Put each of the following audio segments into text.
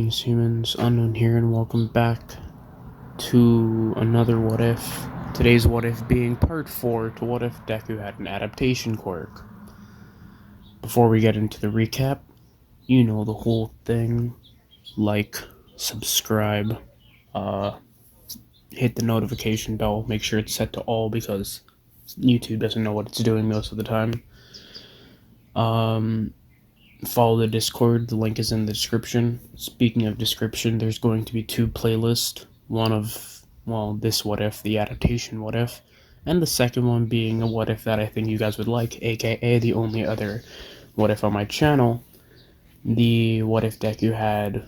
Greetings humans, Unknown here, and welcome back to another What If. Today's What If being part 4 to What If Deku had an adaptation quirk. Before we get into the recap, you know the whole thing. Like, subscribe, hit the notification bell, make sure it's set to all because YouTube doesn't know what it's doing most of the time. Follow the Discord, the link is in the description. Speaking of description, there's going to be 2 playlists. One of, this What If, the adaptation What If, and the second one being a What If that I think you guys would like, aka the only other What If on my channel. The What If Deku had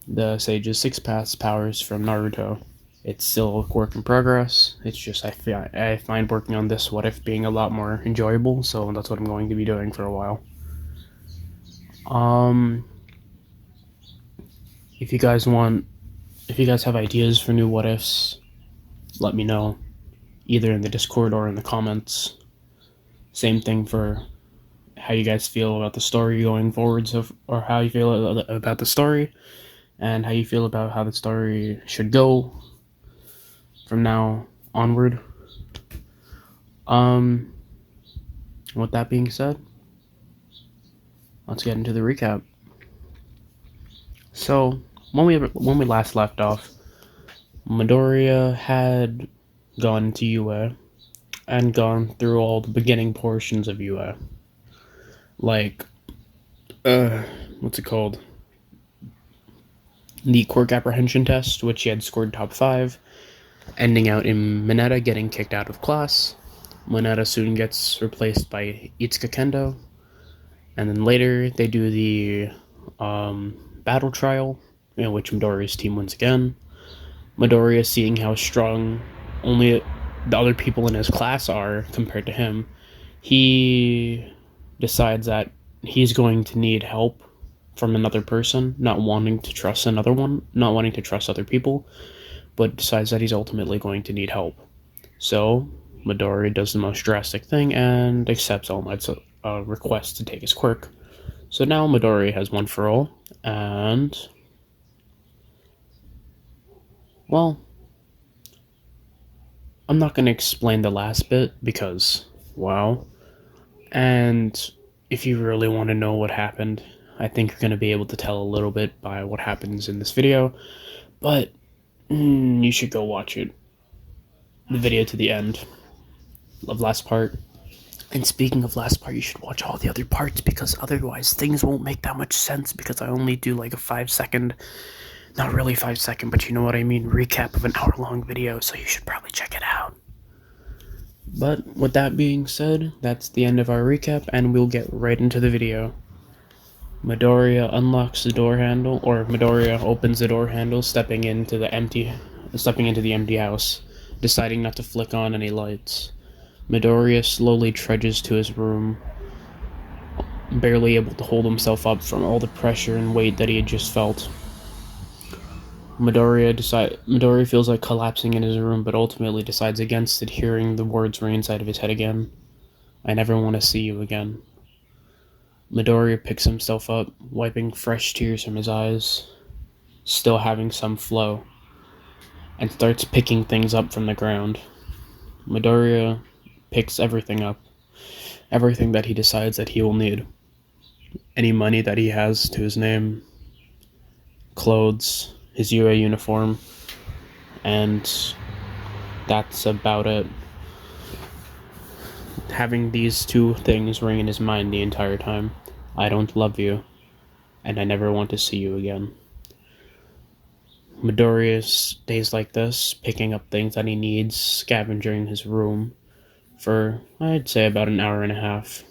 the Sage's 6 Paths powers from Naruto. It's still a work in progress. It's just I find working on this What If being a lot more enjoyable, so that's what I'm going to be doing for a while. If you guys have ideas for new what ifs, let me know, either in the Discord or in the comments. Same thing for how you guys feel about the story going forwards, or how you feel about the story, and how you feel about how the story should go from now onward. With that being said, let's get into the recap. So, when we last left off, Midoriya had gone to UA and gone through all the beginning portions of UA. Like, what's it called? The quirk apprehension test, which he had scored top 5, ending out in Mineta getting kicked out of class. Mineta soon gets replaced by Itsuka Kendo, and then later they do the battle trial, in which Midoriya's team wins again. Midoriya, seeing how strong only the other people in his class are compared to him, he decides that he's going to need help from another person, not wanting to trust other people, but decides that he's ultimately going to need help. So, Midoriya does the most drastic thing and accepts All Might's request to take his quirk. So now Midoriya has one for all, and well, I'm not going to explain the last bit because, wow. And if you really want to know what happened, I think you're going to be able to tell a little bit by what happens in this video. But you should go watch it. The video to the end of last part. And speaking of last part, you should watch all the other parts because otherwise things won't make that much sense because I only do like a 5-second, not really 5-second, but you know what I mean, recap of an hour-long video, so you should probably check it out. But with that being said, that's the end of our recap, and we'll get right into the video. Midoriya unlocks the door handle, or Midoriya opens the door handle, stepping into the empty house, deciding not to flick on any lights. Midoriya slowly trudges to his room, barely able to hold himself up from all the pressure and weight that he had just felt. Midoriya feels like collapsing in his room, but ultimately decides against it, hearing the words ring inside of his head again. I never want to see you again. Midoriya picks himself up, wiping fresh tears from his eyes, still having some flow, and starts picking things up from the ground. Midoriya picks everything up. Everything that he decides that he will need. Any money that he has to his name, clothes, his UA uniform, and that's about it. Having these 2 things ring in his mind the entire time. I don't love you, and I never want to see you again. Midoriya stays like this, picking up things that he needs, scavenging his room for, I'd say, about an hour and a half.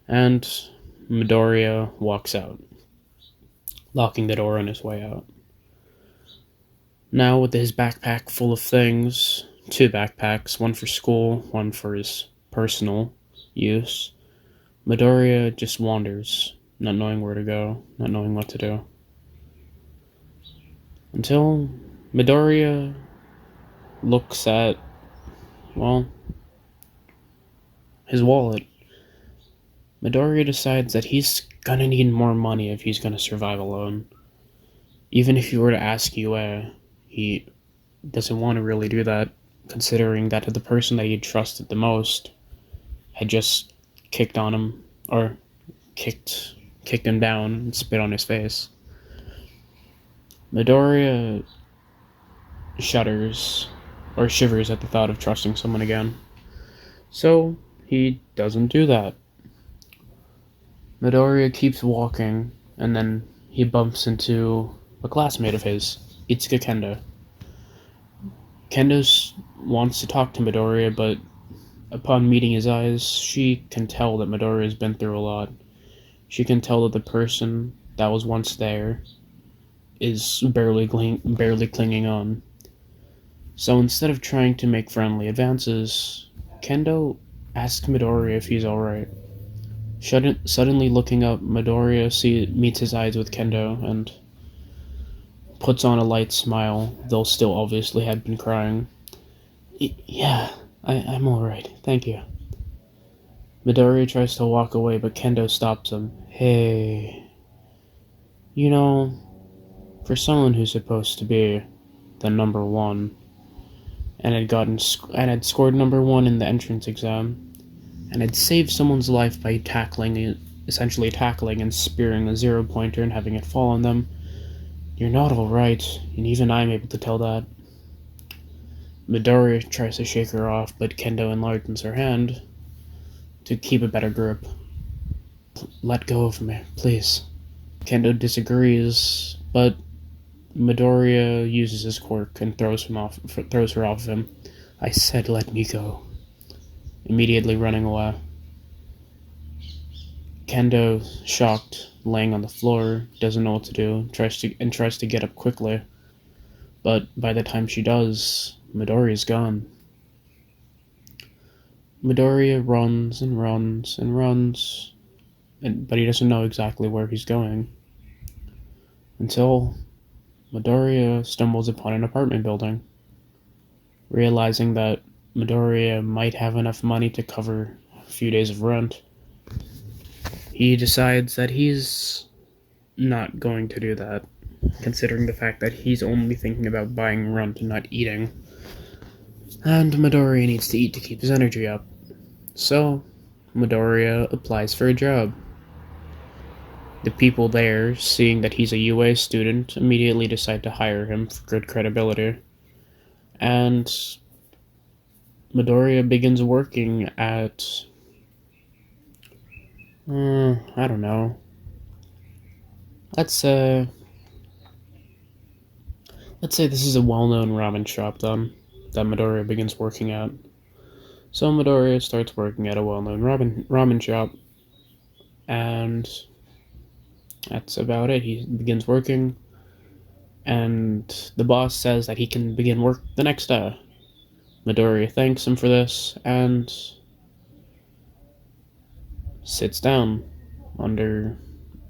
And Midoriya walks out, locking the door on his way out. Now, with his backpack full of things, 2 backpacks, one for school, one for his personal use, Midoriya just wanders, not knowing where to go, not knowing what to do. Until Midoriya looks at, his wallet. Midoriya decides that he's gonna need more money if he's gonna survive alone. Even if you were to ask Yue, he doesn't want to really do that, considering that the person that he trusted the most had just kicked on him, or kicked him down and spit on his face. Midoriya shudders or shivers at the thought of trusting someone again. So he doesn't do that. Midoriya keeps walking, and then he bumps into a classmate of his, Itsuka Kendo. Kendo wants to talk to Midoriya, but upon meeting his eyes, she can tell that Midoriya has been through a lot. She can tell that the person that was once there is barely clinging on. So instead of trying to make friendly advances, Kendo asks Midoriya if he's alright. Suddenly looking up, Midoriya meets his eyes with Kendo and puts on a light smile, though still obviously had been crying. Yeah, I'm alright, thank you. Midoriya tries to walk away, but Kendo stops him. Hey, you know, for someone who's supposed to be the number one, and had scored number one in the entrance exam, and had saved someone's life by essentially tackling and spearing a 0-pointer and having it fall on them, you're not alright, and even I'm able to tell that. Midoriya tries to shake her off, but Kendo enlargens her hand to keep a better grip. Let go of me, please. Kendo disagrees, but Midoriya uses his quirk and throws her off of him. I said let me go. Immediately running away. Kendo, shocked, laying on the floor, doesn't know what to do, tries to get up quickly. But by the time she does, Midoriya's gone. Midoriya runs and runs and runs, but he doesn't know exactly where he's going. Until Midoriya stumbles upon an apartment building. Realizing that Midoriya might have enough money to cover a few days of rent, he decides that he's not going to do that, considering the fact that he's only thinking about buying rent and not eating. And Midoriya needs to eat to keep his energy up. So, Midoriya applies for a job. The people there, seeing that he's a UA student, immediately decide to hire him for good credibility. And Midoriya begins working at... I don't know. Let's say this is a well-known ramen shop then, that Midoriya begins working at. So Midoriya starts working at a well-known ramen shop, and that's about it. He begins working, and the boss says that he can begin work the next day. Midoriya thanks him for this, and sits down under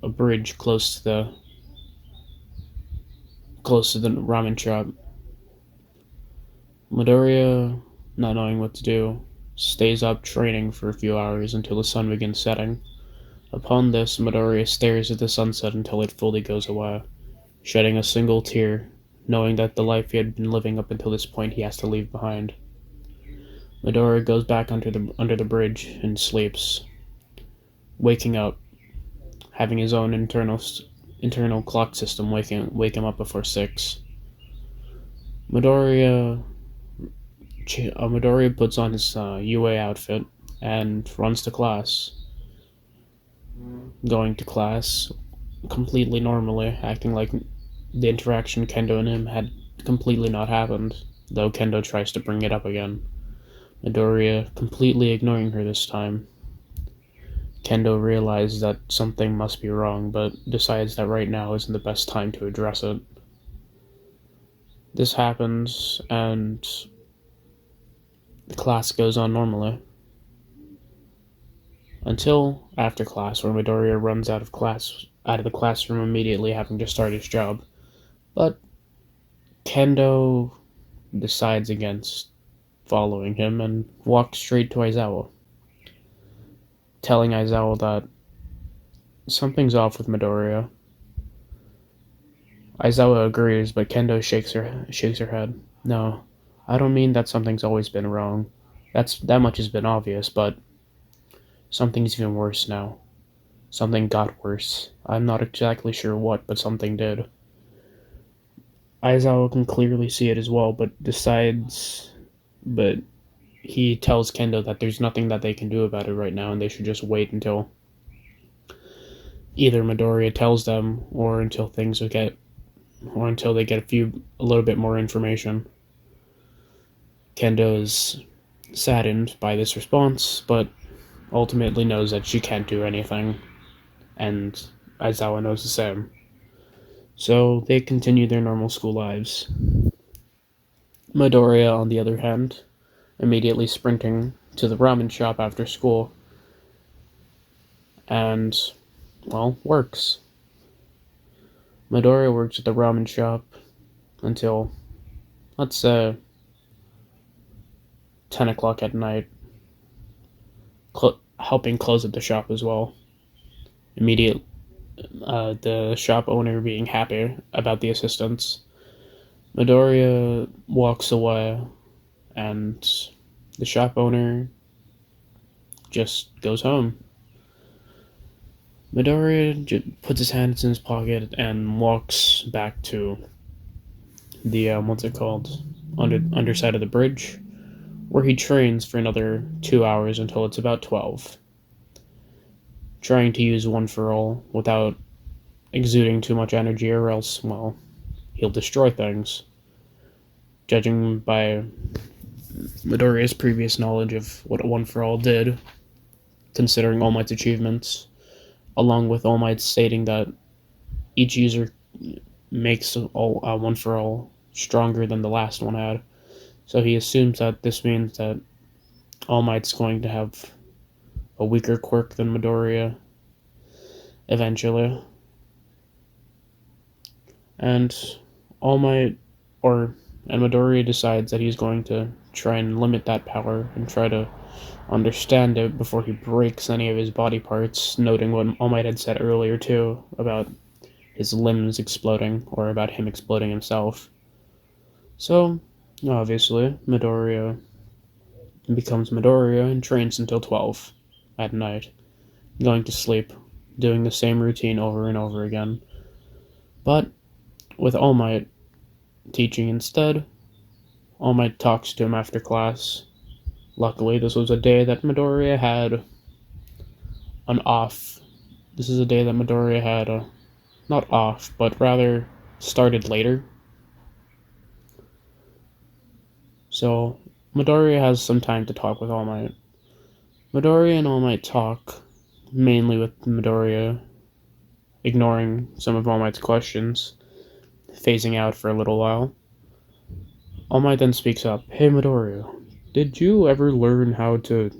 a bridge close to the ramen shop. Midoriya, not knowing what to do, stays up training for a few hours until the sun begins setting. Upon this, Midoriya stares at the sunset until it fully goes away, shedding a single tear, knowing that the life he had been living up until this point he has to leave behind. Midoriya goes back under the bridge and sleeps, waking up, having his own internal clock system wake him up before 6. Midoriya puts on his UA outfit and runs to class. Going to class completely normally, acting like the interaction Kendo and him had completely not happened, though Kendo tries to bring it up again. Midoriya completely ignoring her this time. Kendo realizes that something must be wrong, but decides that right now isn't the best time to address it. This happens, and the class goes on normally. Until after class, where Midoriya runs out of the classroom immediately, having to start his job. But Kendo decides against following him and walks straight to Aizawa, telling Aizawa that something's off with Midoriya. Aizawa agrees, but Kendo shakes her head. No, I don't mean that something's always been wrong. That much has been obvious, but something's even worse now. Something got worse. I'm not exactly sure what, but something did. Aizawa can clearly see it as well, but he tells Kendo that there's nothing that they can do about it right now, and they should just wait until either Midoriya tells them, or until they get a little bit more information. Kendo is saddened by this response, but ultimately knows that she can't do anything, and Aizawa knows the same. So they continue their normal school lives. Midoriya, on the other hand, immediately sprinting to the ramen shop after school, and, well, works. Midoriya works at the ramen shop until, let's say, 10 o'clock at night, helping close up the shop as well. The shop owner being happy about the assistance. Midoriya walks away, and the shop owner just goes home. Midoriya puts his hands in his pocket and walks back to the, underside of the bridge, where he trains for another 2 hours until it's about 12. Trying to use One For All without exuding too much energy, or else, well, he'll destroy things. Judging by Midoriya's previous knowledge of what One For All did, considering All Might's achievements, along with All Might stating that each user makes One For All stronger than the last one had. So he assumes that this means that All Might's going to have a weaker quirk than Midoriya eventually. And Midoriya decides that he's going to try and limit that power and try to understand it before he breaks any of his body parts, noting what All Might had said earlier too about his limbs exploding, or about him exploding himself. So, obviously, Midoriya becomes Midoriya and trains until 12 at night, going to sleep, doing the same routine over and over again. But with All Might teaching instead, All Might talks to him after class. Luckily, this was a day that Midoriya had an off. This is a day that Midoriya had not off, but rather started later. So, Midoriya has some time to talk with All Might. Midoriya and All Might talk, mainly with Midoriya ignoring some of All Might's questions, phasing out for a little while. All Might then speaks up. Hey Midoriya, did you ever learn how to,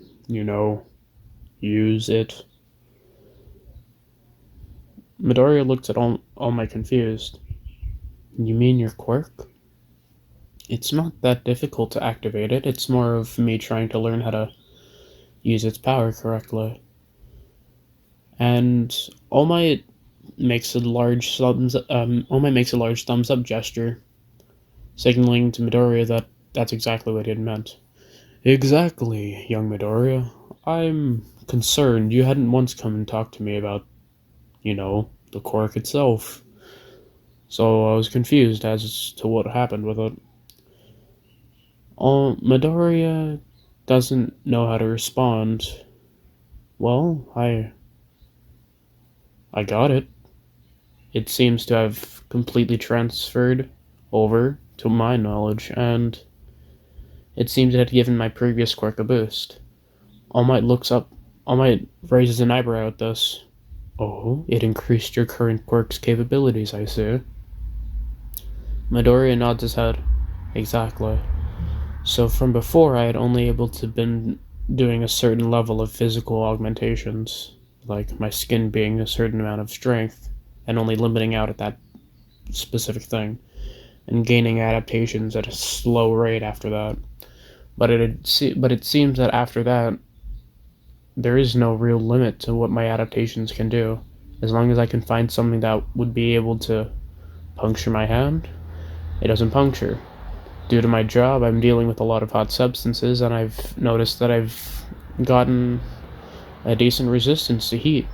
use it? Midoriya looks at All Might confused. You mean your quirk? It's not that difficult to activate it. It's more of me trying to learn how to use its power correctly. And All Might makes a large thumbs up gesture, signaling to Midoriya that that's exactly what he had meant. Exactly, young Midoriya. I'm concerned you hadn't once come and talked to me about, the quirk itself. So I was confused as to what happened with it. Midoriya doesn't know how to respond. Well, I got it. It seems to have completely transferred over to my knowledge, and it seems it had given my previous quirk a boost. All Might raises an eyebrow at this. Oh, it increased your current quirk's capabilities, I see. Midoriya nods his head. Exactly. So from before, I had only been doing a certain level of physical augmentations, like my skin being a certain amount of strength, and only limiting out at that specific thing, and gaining adaptations at a slow rate after that. But it seems that after that, there is no real limit to what my adaptations can do, as long as I can find something that would be able to puncture my hand? It doesn't puncture. Due to my job, I'm dealing with a lot of hot substances, and I've noticed that I've gotten a decent resistance to heat.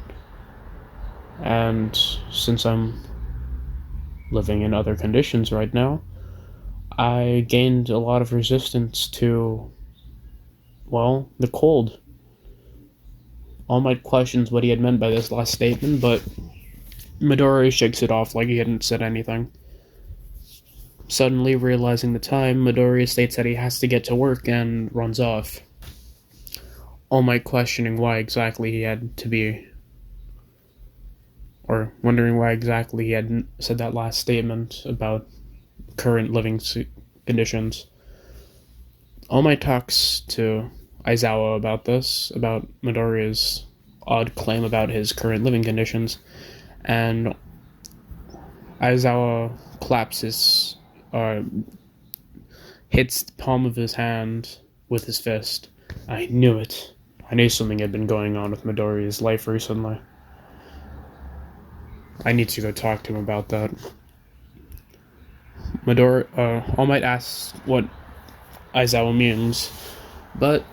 And since I'm living in other conditions right now, I gained a lot of resistance to, well, the cold. All Might questions what he had meant by this last statement, but Midoriya shakes it off like he hadn't said anything. Suddenly realizing the time, Midoriya states that he has to get to work and runs off. All Might questioning why exactly he had to be, or wondering why exactly he had said that last statement about current living conditions. All Might talks to Aizawa about this, about Midoriya's odd claim about his current living conditions, and Aizawa claps his, hits the palm of his hand with his fist. I knew it. I knew something had been going on with Midoriya's life recently. I need to go talk to him about that. All Might asks what Aizawa means, but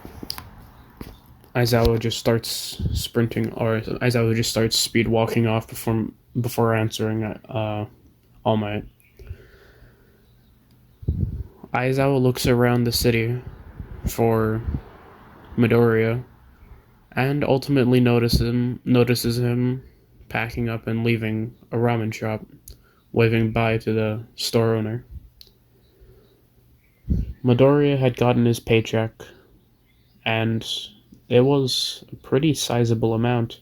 Aizawa just starts sprinting, or Aizawa just starts speed walking off before answering All Might. Aizawa looks around the city for Midoriya, and ultimately notices him packing up and leaving a ramen shop, waving bye to the store owner. Midoriya had gotten his paycheck, and it was a pretty sizable amount,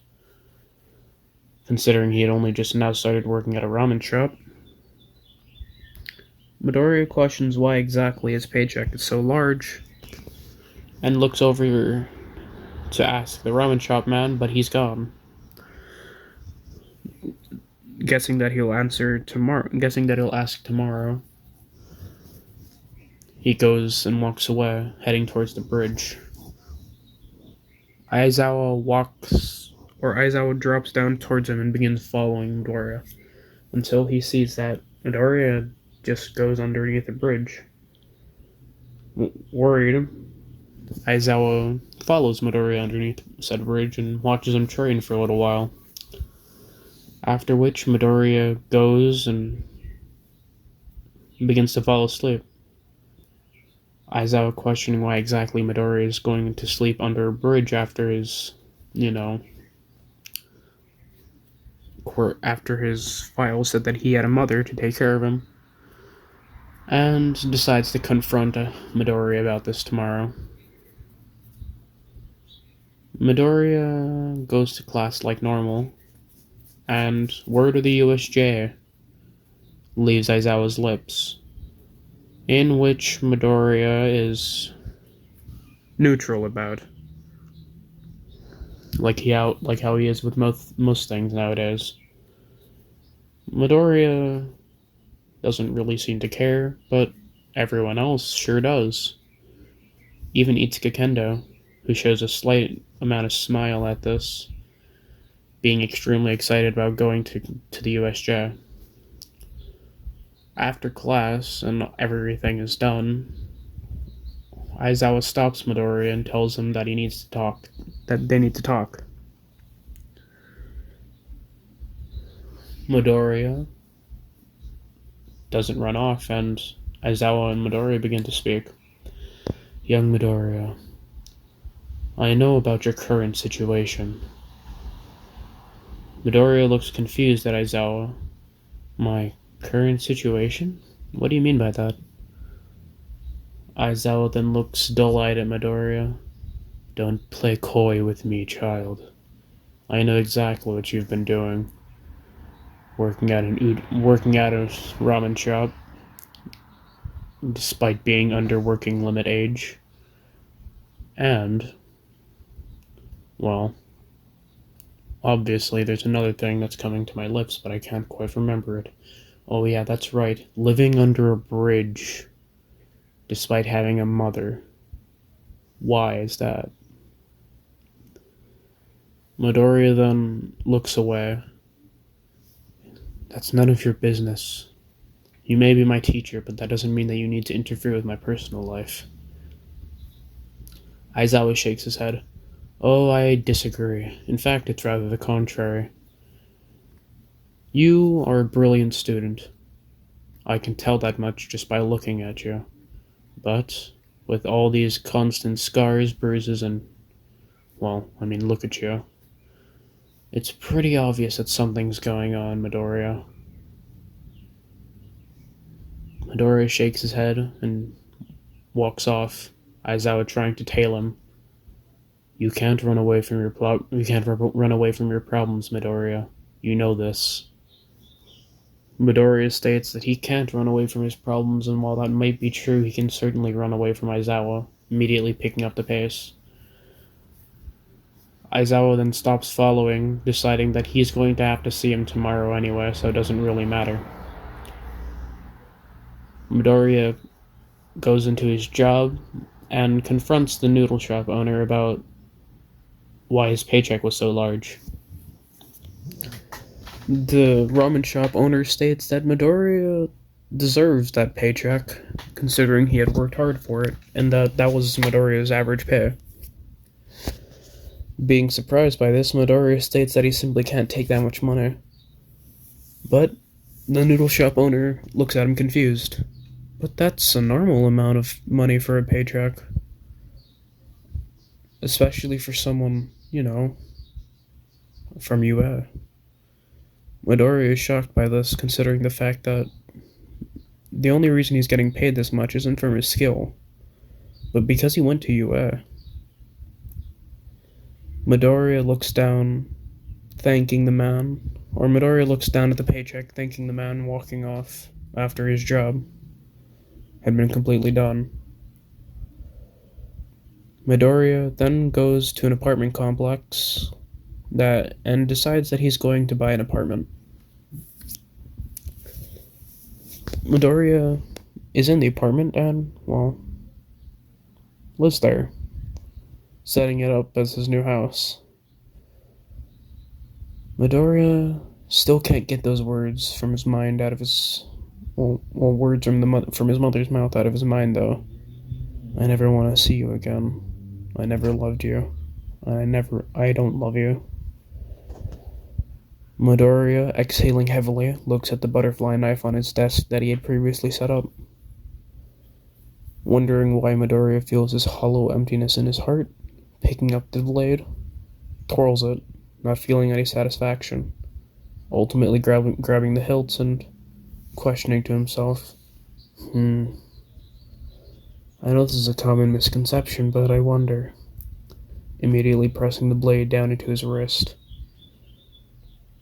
considering he had only just now started working at a ramen shop. Midoriya questions why exactly his paycheck is so large, and looks over to ask the ramen shop man, but he's gone. Guessing that he'll ask tomorrow, he goes and walks away, heading towards the bridge. Aizawa drops down towards him and begins following Midoriya, until he sees that Midoriya just goes underneath the bridge. Worried, Aizawa follows Midoriya underneath said bridge and watches him train for a little while. After which, Midoriya goes and begins to fall asleep. Aizawa questioning why exactly Midoriya is going to sleep under a bridge after his, after his file said that he had a mother to take care of him, and decides to confront Midoriya about this tomorrow. Midoriya goes to class like normal, and word of the USJ leaves Aizawa's lips, in which Midoriya is neutral about, like how he is with most things nowadays. Midoriya doesn't really seem to care, but everyone else sure does. Even Itsuka Kendo, who shows a slight amount of smile at this, being extremely excited about going to the USJ. After class and everything is done, Aizawa stops Midoriya and tells him that they need to talk. Midoriya doesn't run off, and Aizawa and Midoriya begin to speak. Young Midoriya, I know about your current situation. Midoriya looks confused at Aizawa. My current situation? What do you mean by that? Aizawa then looks dull-eyed at Midoriya. Don't play coy with me, child. I know exactly what you've been doing. Working at a ramen shop, despite being under working limit age. And, well, obviously there's another thing that's coming to my lips, but I can't quite remember it. Oh yeah, that's right. Living under a bridge, despite having a mother. Why is that? Midoriya then looks away. That's none of your business. You may be my teacher, but that doesn't mean that you need to interfere with my personal life. Aizawa shakes his head. Oh, I disagree. In fact, it's rather the contrary. You are a brilliant student. I can tell that much just by looking at you. But with all these constant scars, bruises, and, well, I mean, look at you. It's pretty obvious that something's going on, Midoriya. Midoriya shakes his head and walks off, Aizawa trying to tail him. You can't run away from your run away from your problems, Midoriya. You know this. Midoriya states that he can't run away from his problems, and while that might be true, he can certainly run away from Aizawa, immediately picking up the pace. Aizawa then stops following, deciding that he's going to have to see him tomorrow anyway, so it doesn't really matter. Midoriya goes into his job and confronts the noodle shop owner about why his paycheck was so large. The ramen shop owner states that Midoriya deserves that paycheck, considering he had worked hard for it, and that was Midoriya's average pay. Being surprised by this, Midoriya states that he simply can't take that much money. But the noodle shop owner looks at him confused. But that's a normal amount of money for a paycheck. Especially for someone, from UA. Midoriya is shocked by this, considering the fact that the only reason he's getting paid this much isn't from his skill, but because he went to UA. Midoriya looks down, thanking the man, or Midoriya looks down at the paycheck, thanking the man walking off after his job had been completely done. Midoriya then goes to an apartment complex and decides that he's going to buy an apartment. Midoriya is in the apartment and, well, lives there, setting it up as his new house. Midoriya still can't get those words from his mind out of his, words from his mother's mouth out of his mind, though. I never want to see you again. I never loved you. I don't love you. Midoriya, exhaling heavily, looks at the butterfly knife on his desk that he had previously set up. Wondering why Midoriya feels this hollow emptiness in his heart, picking up the blade, twirls it, not feeling any satisfaction, ultimately grabbing the hilts and questioning to himself, I know this is a common misconception, but I wonder. Immediately pressing the blade down into his wrist.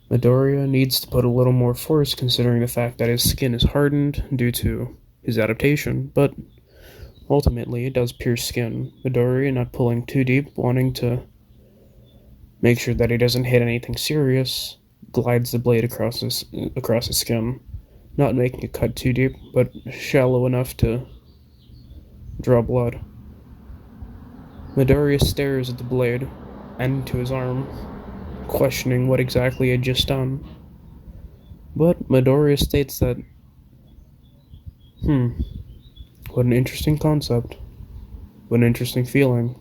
Midoriya needs to put a little more force considering the fact that his skin is hardened due to his adaptation, but ultimately it does pierce skin. Midoriya not pulling too deep, wanting to make sure that he doesn't hit anything serious, glides the blade across his skin, not making it cut too deep, but shallow enough to draw blood. Midoriya stares at the blade and into his arm, questioning what exactly he had just done. But Midoriya states that, what an interesting concept. What an interesting feeling.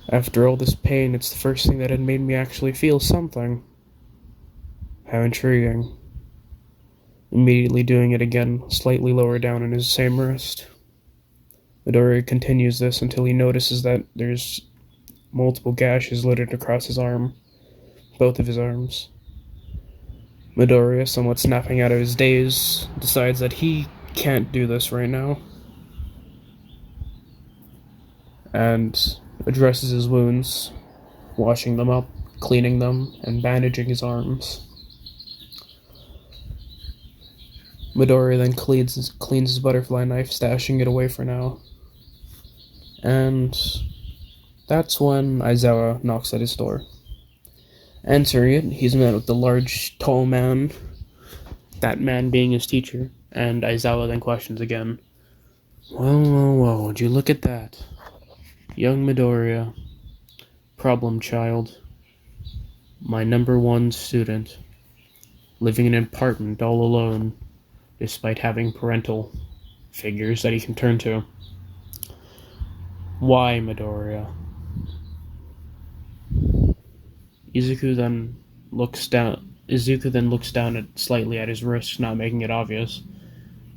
After all this pain, it's the first thing that had made me actually feel something. How intriguing. Immediately doing it again, slightly lower down in his same wrist. Midoriya continues this until he notices that there's multiple gashes littered across his arm, both of his arms. Midoriya, somewhat snapping out of his daze, decides that he can't do this right now, and addresses his wounds, washing them up, cleaning them, and bandaging his arms. Midoriya then cleans his butterfly knife, stashing it away for now. And that's when Aizawa knocks at his door. Answering it, he's met with the large, tall man, that man being his teacher, and Aizawa then questions again. Well, would you look at that? Young Midoriya, problem child, my number one student, living in an apartment all alone, despite having parental figures that he can turn to. Why Midoriya? Izuku then looks down slightly at his wrist, not making it obvious,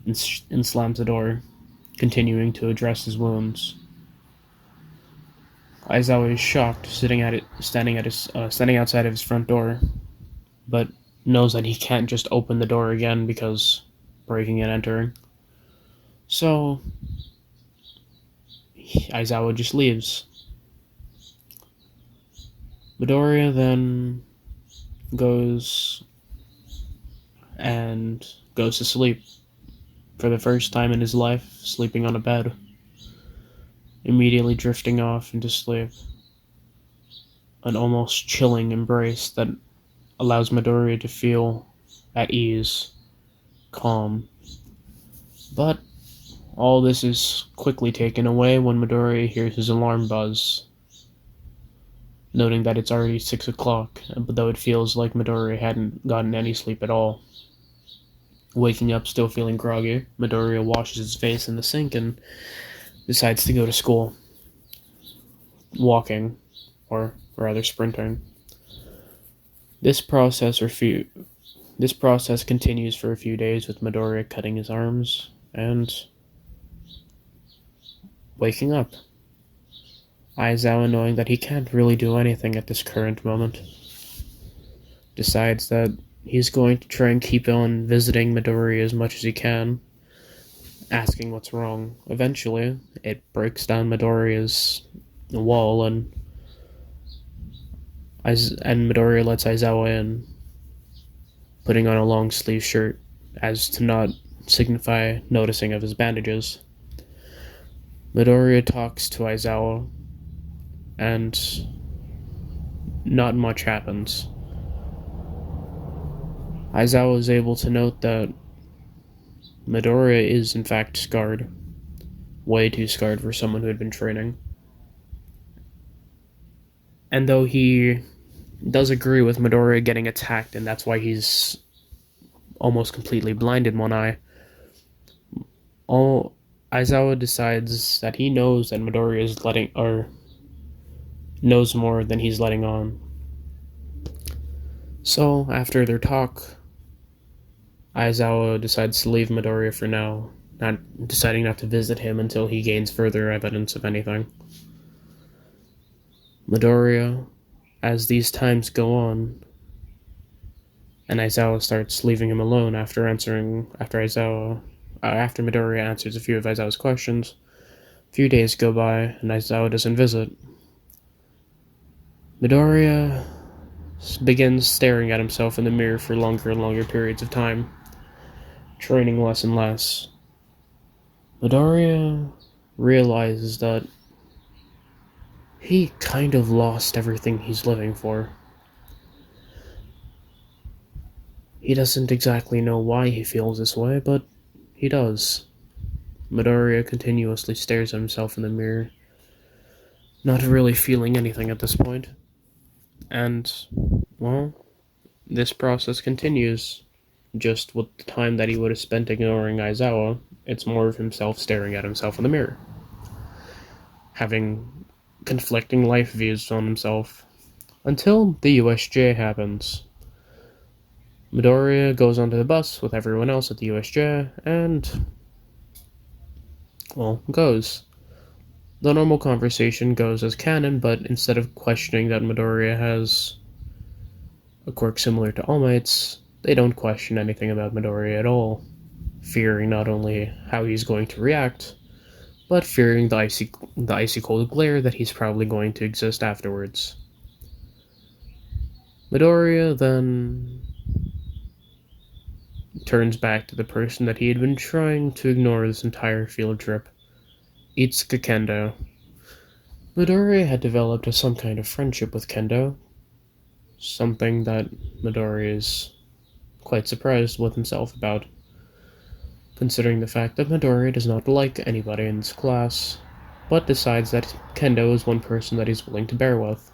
and slams the door, continuing to address his wounds. Aizawa is shocked, standing outside of his front door, but knows that he can't just open the door again because breaking and entering. So Aizawa just leaves. Midoriya then goes to sleep for the first time in his life, sleeping on a bed, immediately drifting off into sleep. An almost chilling embrace that allows Midoriya to feel at ease, calm. But all this is quickly taken away when Midoriya hears his alarm buzz, noting that it's already 6 o'clock, though it feels like Midoriya hadn't gotten any sleep at all. Waking up still feeling groggy, Midoriya washes his face in the sink and decides to go to school, walking, or rather sprinting. This process continues for a few days, with Midoriya cutting his arms and waking up. Aizawa, knowing that he can't really do anything at this current moment, decides that he's going to try and keep on visiting Midoriya as much as he can, asking what's wrong. Eventually, it breaks down Midoriya's wall, and Midoriya lets Aizawa in, putting on a long sleeve shirt as to not signify noticing of his bandages. Midoriya talks to Aizawa, and not much happens. Aizawa is able to note that Midoriya is in fact scarred, way too scarred for someone who had been training. And though he does agree with Midoriya getting attacked, and that's why he's almost completely blind in one eye, Aizawa decides that he knows that Midoriya is knows more than he's letting on. So, after their talk, Aizawa decides to leave Midoriya for now, deciding not to visit him until he gains further evidence of anything. Midoriya, as these times go on, and Aizawa starts leaving him alone after Midoriya answers a few of Aizawa's questions, a few days go by, and Aizawa doesn't visit. Midoriya begins staring at himself in the mirror for longer and longer periods of time, training less and less. Midoriya realizes that he kind of lost everything he's living for. He doesn't exactly know why he feels this way, but he does. Midoriya continuously stares at himself in the mirror, not really feeling anything at this point. And, well, this process continues. Just with the time that he would have spent ignoring Aizawa, it's more of himself staring at himself in the mirror, having conflicting life views on himself, until the USJ happens. Midoriya goes onto the bus with everyone else at the USJ, and, well, goes. The normal conversation goes as canon, but instead of questioning that Midoriya has a quirk similar to All Might's, they don't question anything about Midoriya at all, fearing not only how he's going to react, but fearing the icy cold glare that he's probably going to exist afterwards. Midoriya then turns back to the person that he had been trying to ignore this entire field trip, Itsuka Kendo. Midoriya had developed some kind of friendship with Kendo, something that Midoriya is quite surprised with himself about, considering the fact that Midoriya does not like anybody in this class, but decides that Kendo is one person that he's willing to bear with.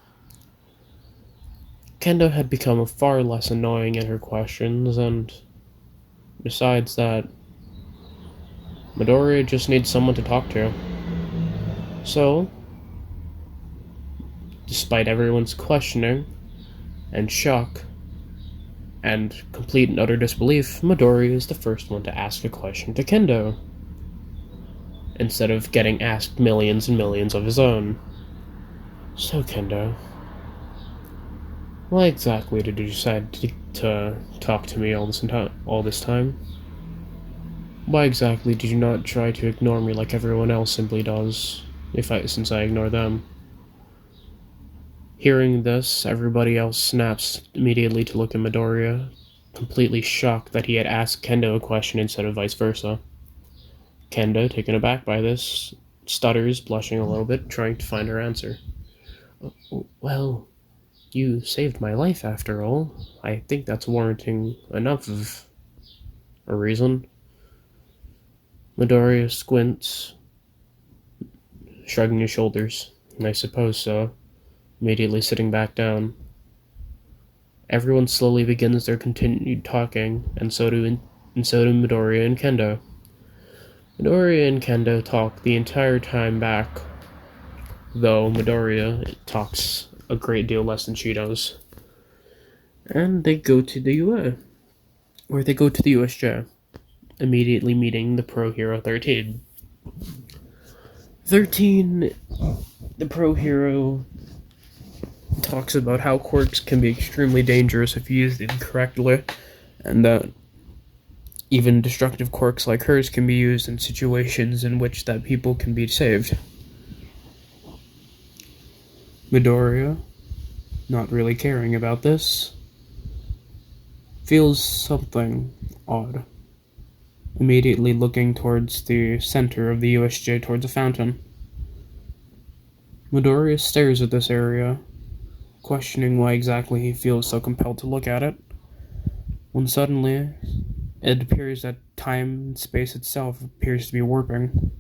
Kendo had become far less annoying in her questions, and decides that Midoriya just needs someone to talk to. So, despite everyone's questioning and shock and complete and utter disbelief, Midoriya is the first one to ask a question to Kendo, instead of getting asked millions and millions of his own. So, Kendo, why exactly did you decide to talk to me all this time? Why exactly did you not try to ignore me like everyone else simply does, since I ignore them? Hearing this, everybody else snaps immediately to look at Midoriya, completely shocked that he had asked Kendo a question instead of vice versa. Kendo, taken aback by this, stutters, blushing a little bit, trying to find her answer. Well, you saved my life after all. I think that's warranting enough of a reason. Midoriya squints, shrugging his shoulders. I suppose so. Immediately sitting back down. Everyone slowly begins their continued talking, and so do Midoriya and Kendo. Midoriya and Kendo talk the entire time back, though Midoriya talks a great deal less than she does. And they go to the USJ, immediately meeting the pro hero 13. 13, the pro hero, talks about how quirks can be extremely dangerous if used incorrectly, and that even destructive quirks like hers can be used in situations in which that people can be saved. Midoriya, not really caring about this, feels something odd, immediately looking towards the center of the USJ towards a fountain. Midoriya stares at this area, questioning why exactly he feels so compelled to look at it, when suddenly it appears that time and space itself appears to be warping.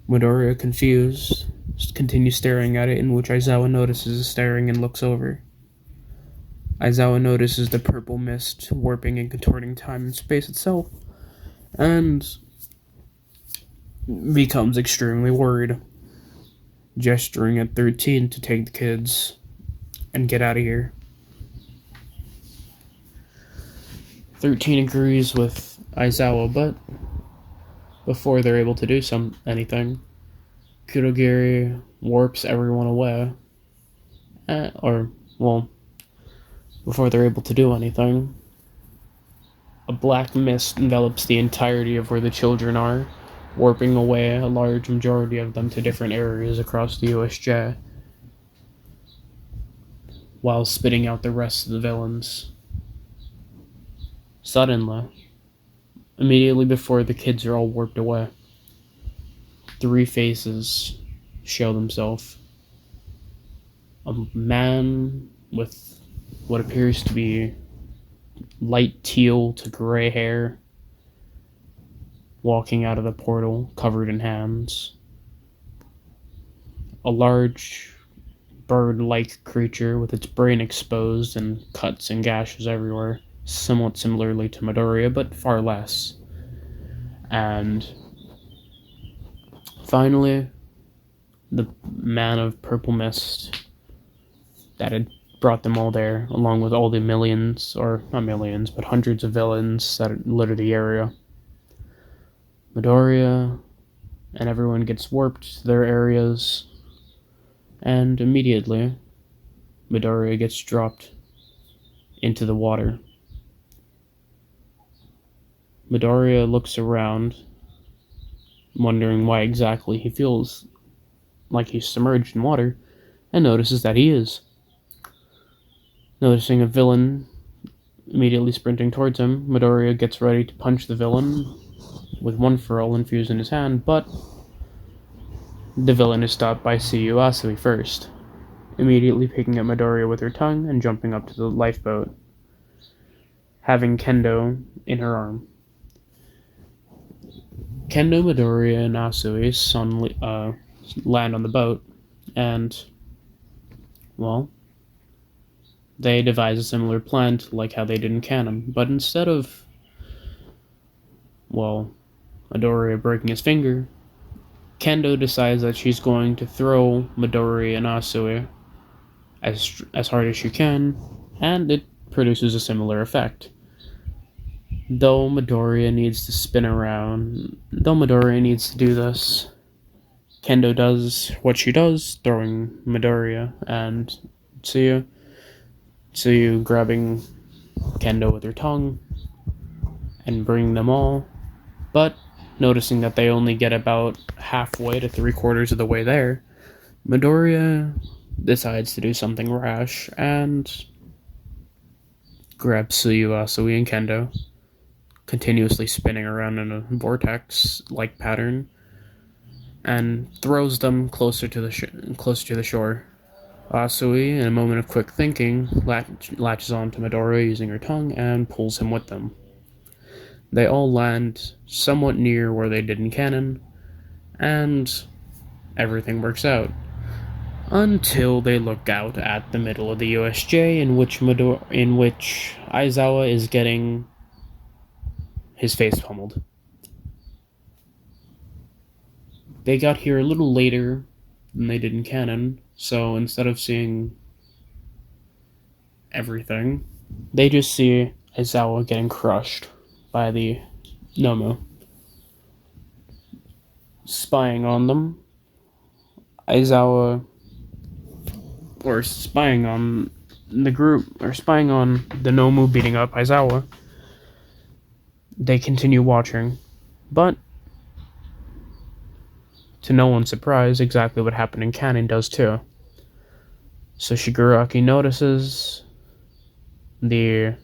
Midoriya, confused, continues staring at it, in which Aizawa notices staring and looks over. Aizawa notices the purple mist warping and contorting time and space itself, and becomes extremely worried, gesturing at 13 to take the kids and get out of here. 13 agrees with Aizawa, but before they're able to do anything, Kurogiri warps everyone away. Before they're able to do anything, a black mist envelops the entirety of where the children are, warping away a large majority of them to different areas across the USJ, while spitting out the rest of the villains. Suddenly, immediately before the kids are all warped away, 3 faces show themselves. A man with what appears to be light teal to gray hair, walking out of the portal, covered in hands. A large bird-like creature with its brain exposed and cuts and gashes everywhere, somewhat similarly to Midoriya, but far less. And finally, the man of purple mist that had brought them all there, along with all the millions, or not millions, but hundreds of villains that litter the area. Midoriya and everyone gets warped to their areas, and immediately, Midoriya gets dropped into the water. Midoriya looks around, wondering why exactly he feels like he's submerged in water, and notices that he is. Noticing a villain immediately sprinting towards him, Midoriya gets ready to punch the villain with one furl infused in his hand, but the villain is stopped by Seiyu Asui first, immediately picking up Midoriya with her tongue and jumping up to the lifeboat, having Kendo in her arm. Kendo, Midoriya, and Asui suddenly land on the boat, and, well, they devise a similar plan to like how they did in canon, but instead of well, Midoriya breaking his finger, Kendo decides that she's going to throw Midoriya and Asui as hard as she can, and it produces a similar effect. Though Midoriya needs to do this, Kendo does what she does, throwing Midoriya and Tsuyu grabbing Kendo with her tongue and bringing them all, but noticing that they only get about halfway to 3/4 of the way there, Midoriya decides to do something rash and grabs Tsuyu, Asui, and Kendo, continuously spinning around in a vortex-like pattern, and throws them closer to the shore. Asui, in a moment of quick thinking, latches on to Midoriya using her tongue and pulls him with them. They all land somewhat near where they did in canon, and everything works out. Until they look out at the middle of the USJ, in which Aizawa is getting his face pummeled. They got here a little later than they did in canon, so instead of seeing everything, they just see Aizawa getting crushed by the Nomu. Spying on them, Aizawa, or spying on the group, or spying on the Nomu beating up Aizawa, they continue watching, but to no one's surprise, exactly what happened in canon does too. So Shigaraki notices the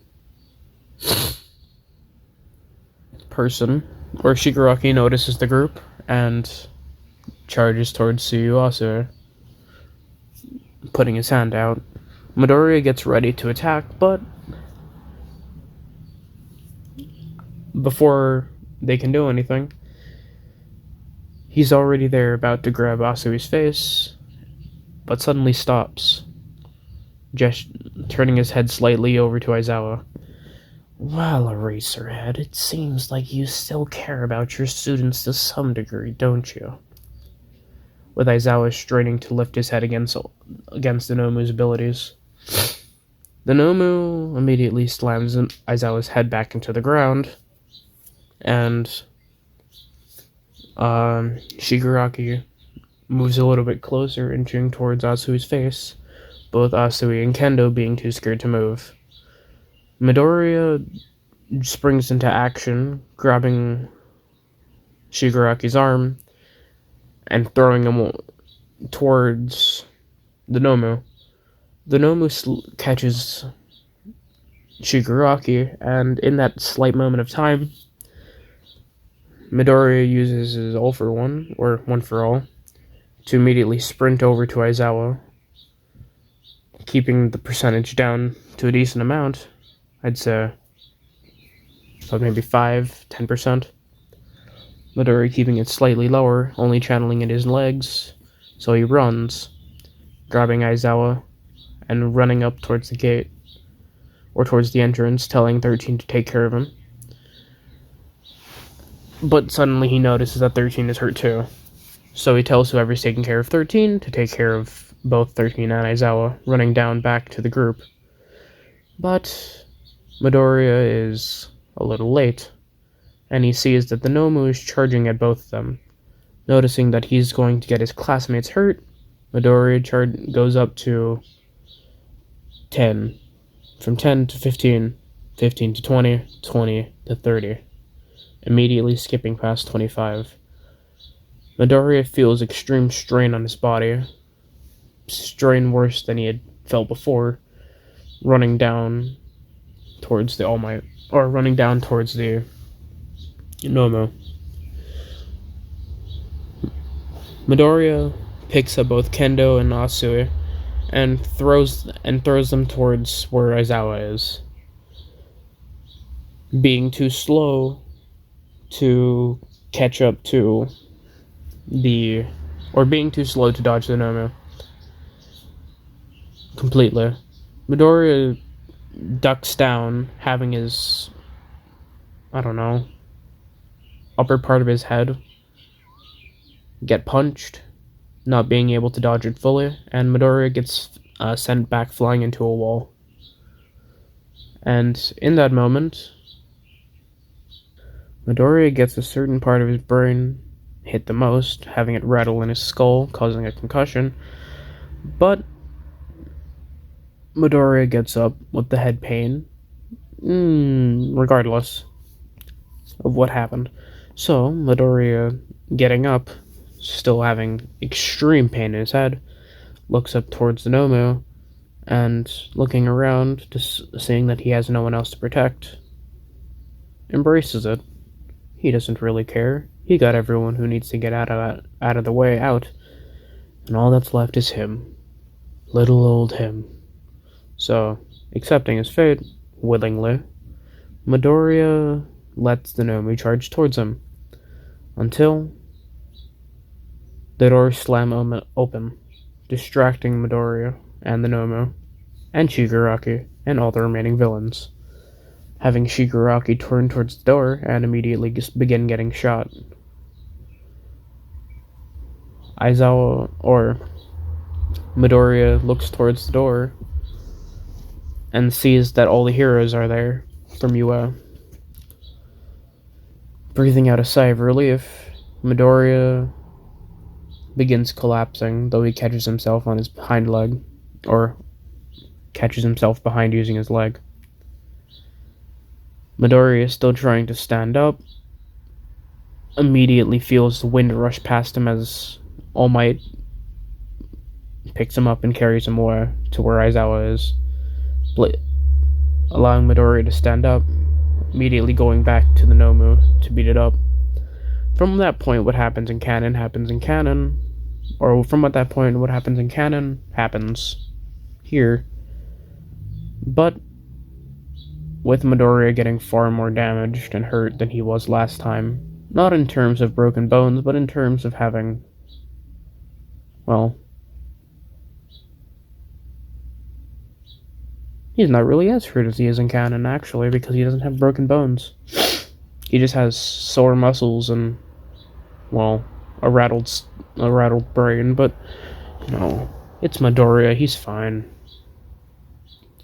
Shigaraki notices the group and charges towards Tsuyu, putting his hand out. Midoriya gets ready to attack, but before they can do anything, he's already there about to grab Asui's face, but suddenly stops, just turning his head slightly over to Aizawa. "Well, Eraserhead, it seems like you still care about your students to some degree, don't you?" With Aizawa straining to lift his head against the Nomu's abilities. The Nomu immediately slams Aizawa's head back into the ground, and Shigaraki moves a little bit closer, inching towards Asui's face, both Asui and Kendo being too scared to move. Midoriya springs into action, grabbing Shigaraki's arm and throwing him towards the Nomu. The Nomu catches Shigaraki, and in that slight moment of time, Midoriya uses his all for one, or one for all, to immediately sprint over to Aizawa, keeping the percentage down to a decent amount. I'd say so, maybe 5-10%. Midoriya keeping it slightly lower, only channeling in his legs, so he runs, grabbing Aizawa and running up towards the gate, or towards the entrance, telling 13 to take care of him. But suddenly he notices that 13 is hurt too, so he tells whoever's taking care of 13 to take care of both 13 and Aizawa, running down back to the group. But Midoriya is a little late, and he sees that the Nomu is charging at both of them. Noticing that he's going to get his classmates hurt, Midoriya goes up to 10, from 10 to 15, 15 to 20, 20 to 30, immediately skipping past 25. Midoriya feels extreme strain on his body, strain worse than he had felt before, running down towards the All Might, or running down towards the Nomu. Midoriya picks up both Kendo and Asui and throws them towards where Aizawa is, being too slow to catch up to being too slow to dodge the Nomu completely. Midoriya ducks down, having his, upper part of his head get punched, not being able to dodge it fully, and Midoriya gets sent back flying into a wall. And in that moment, Midoriya gets a certain part of his brain hit the most, having it rattle in his skull, causing a concussion. But Midoriya gets up with the head pain, regardless of what happened. So, Midoriya, getting up, still having extreme pain in his head, looks up towards the Nomu, and looking around, just seeing that he has no one else to protect, embraces it. He doesn't really care. He got everyone who needs to get out of the way out, and all that's left is him. Little old him. So, accepting his fate, willingly, Midoriya lets the Nomu charge towards him, until the doors slam open, distracting Midoriya and the Nomu, and Shigaraki, and all the remaining villains, having Shigaraki turn towards the door and immediately just begin getting shot. Aizawa, or Midoriya, looks towards the door and sees that all the heroes are there from UA. Breathing out a sigh of relief, Midoriya begins collapsing, though he catches himself on his hind leg, or catches himself behind using his leg. Midoriya is still trying to stand up, immediately feels the wind rush past him as All Might picks him up and carries him away to where Aizawa is, allowing Midoriya to stand up, immediately going back to the Nomu to beat it up. From that point, what happens in canon happens in canon, or from at that point, what happens in canon happens here. But with Midoriya getting far more damaged and hurt than he was last time, not in terms of broken bones, but in terms of having, well, he's not really as hurt as he is in canon, actually, because he doesn't have broken bones. He just has sore muscles and, well, a rattled brain, but, it's Midoriya, he's fine.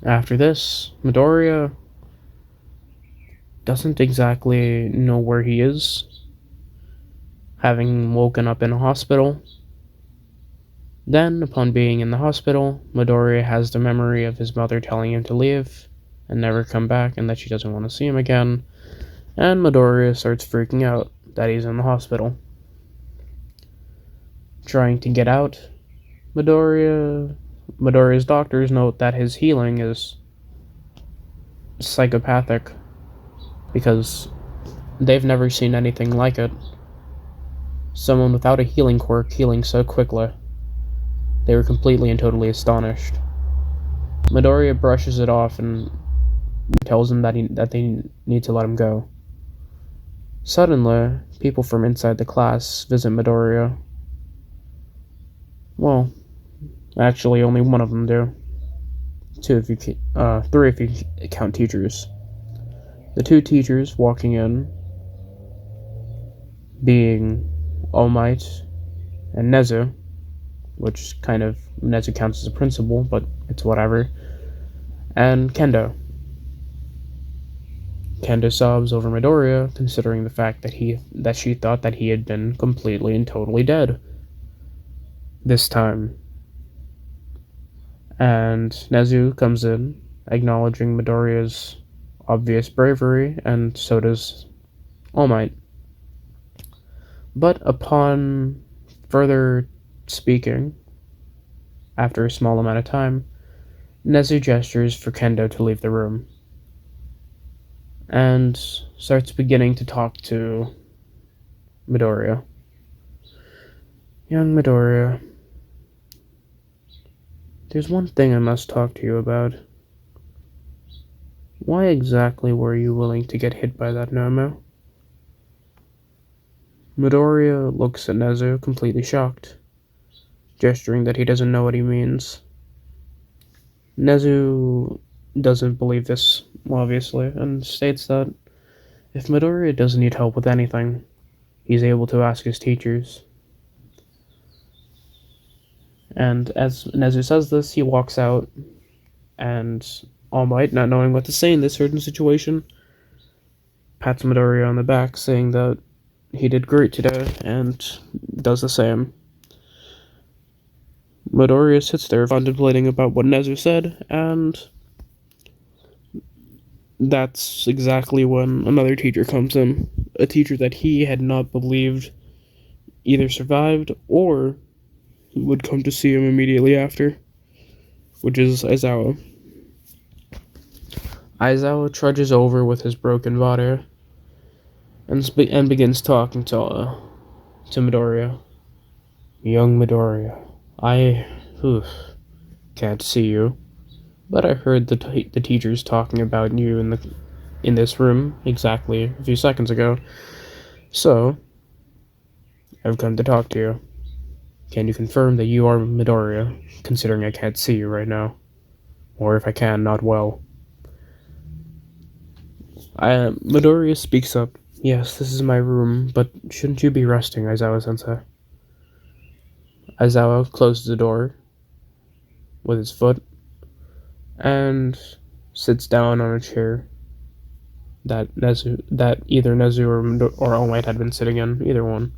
After this, Midoriya doesn't exactly know where he is, having woken up in a hospital. Then, upon being in the hospital, Midoriya has the memory of his mother telling him to leave and never come back, and that she doesn't want to see him again, and Midoriya starts freaking out that he's in the hospital. Trying to get out, Midoriya's doctors note that his healing is psychopathic, because they've never seen anything like it. Someone without a healing quirk healing so quickly. They were completely and totally astonished. Midoriya brushes it off and tells them that they need to let him go. Suddenly, people from inside the class visit Midoriya. Well, actually, only one of them do. Three if you count teachers. The two teachers walking in being All Might and Nezu, which kind of Nezu counts as a principal, but it's whatever, and Kendo. Kendo sobs over Midoriya, considering the fact that she thought that he had been completely and totally dead this time. And Nezu comes in, acknowledging Midoriya's obvious bravery, and so does All Might. But upon further speaking, after a small amount of time, Nezu gestures for Kendo to leave the room, and starts beginning to talk to Midoriya. Young Midoriya, there's one thing I must talk to you about. Why exactly were you willing to get hit by that Nomu? Midoriya looks at Nezu, completely shocked, gesturing that he doesn't know what he means. Nezu doesn't believe this, obviously, and states that if Midoriya doesn't need help with anything, he's able to ask his teachers. And as Nezu says this, he walks out, and All Might, not knowing what to say in this certain situation, pats Midoriya on the back, saying that he did great today, and does the same. Midoriya sits there contemplating about what Nezu said, and that's exactly when another teacher comes in. A teacher that he had not believed either survived or would come to see him immediately after, which is Aizawa. Aizawa trudges over with his broken body and begins talking to Midoriya. Young Midoriya, I can't see you, but I heard the teachers talking about you in this room exactly a few seconds ago, so I've come to talk to you. Can you confirm that you are Midoriya, considering I can't see you right now? Or if I can, not well. Midoriya speaks up. Yes, this is my room, but shouldn't you be resting, Aizawa-sensei? Aizawa closes the door with his foot and sits down on a chair that either Nezu or All Might had been sitting in, either one,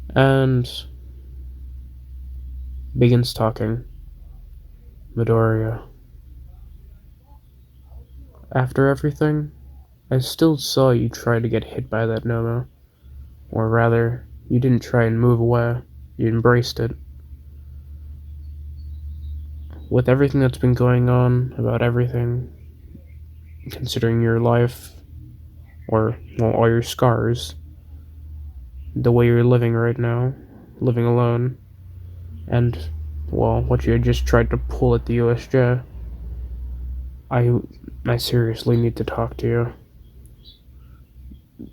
and begins talking. Midoriya, after everything, I still saw you try to get hit by that Nomo. Or rather, you didn't try and move away, you embraced it. With everything that's been going on, about everything, considering your life, or, well, all your scars, the way you're living right now, living alone, and, well, what you had just tried to pull at the USJ, I seriously need to talk to you.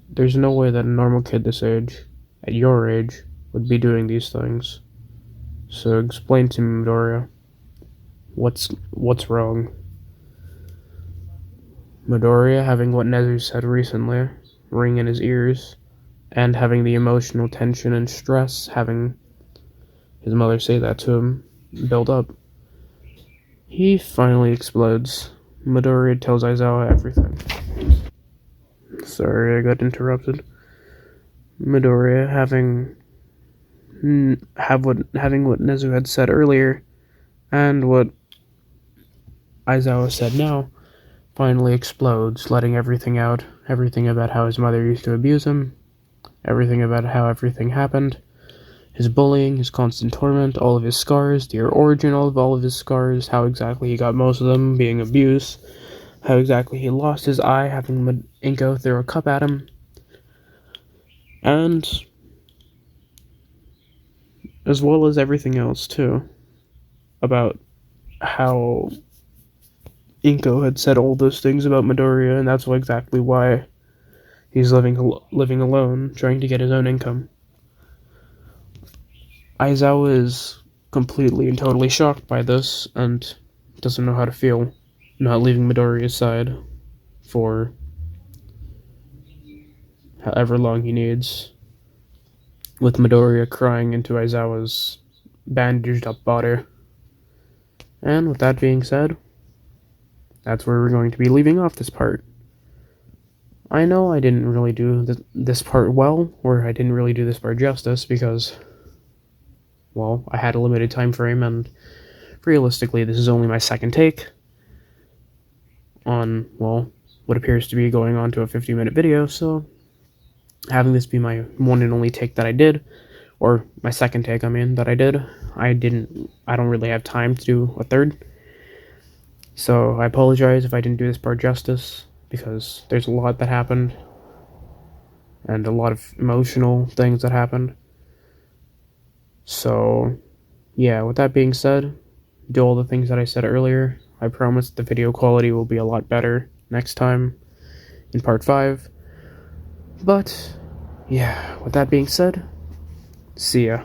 There's no way that a normal kid this age, at your age, would be doing these things. So explain to me, Midoriya, what's wrong? Midoriya, having what Nezu said recently ring in his ears, and having the emotional tension and stress, having his mother say that to him, build up, he finally explodes. Midoriya tells Aizawa everything. Sorry, I got interrupted. Midoriya, having what Nezu had said earlier, and what Aizawa said now, finally explodes, letting everything out. Everything about how his mother used to abuse him, everything about how everything happened, his bullying, his constant torment, all of his scars, the origin of all of his scars, how exactly he got most of them, being abuse, how exactly he lost his eye, having Inko throw a cup at him, and as well as everything else too, about how Inko had said all those things about Midoriya, and that's exactly why he's living alone, trying to get his own income. Aizawa is completely and totally shocked by this, and doesn't know how to feel, not leaving Midoriya's side for however long he needs, with Midoriya crying into Aizawa's bandaged up body. And with that being said, that's where we're going to be leaving off this part. I know I didn't really do this part well, or I didn't really do this part justice, because, well, I had a limited time frame, and realistically, this is only my second take on, well, what appears to be going on to a 50-minute video, so having this be my one and only take that I did, or my second take, that I did, I don't really have time to do a third, so I apologize if I didn't do this part justice, because there's a lot that happened, and a lot of emotional things that happened. So, yeah, with that being said, do all the things that I said earlier. I promise the video quality will be a lot better next time in part 5. But, yeah, with that being said, see ya.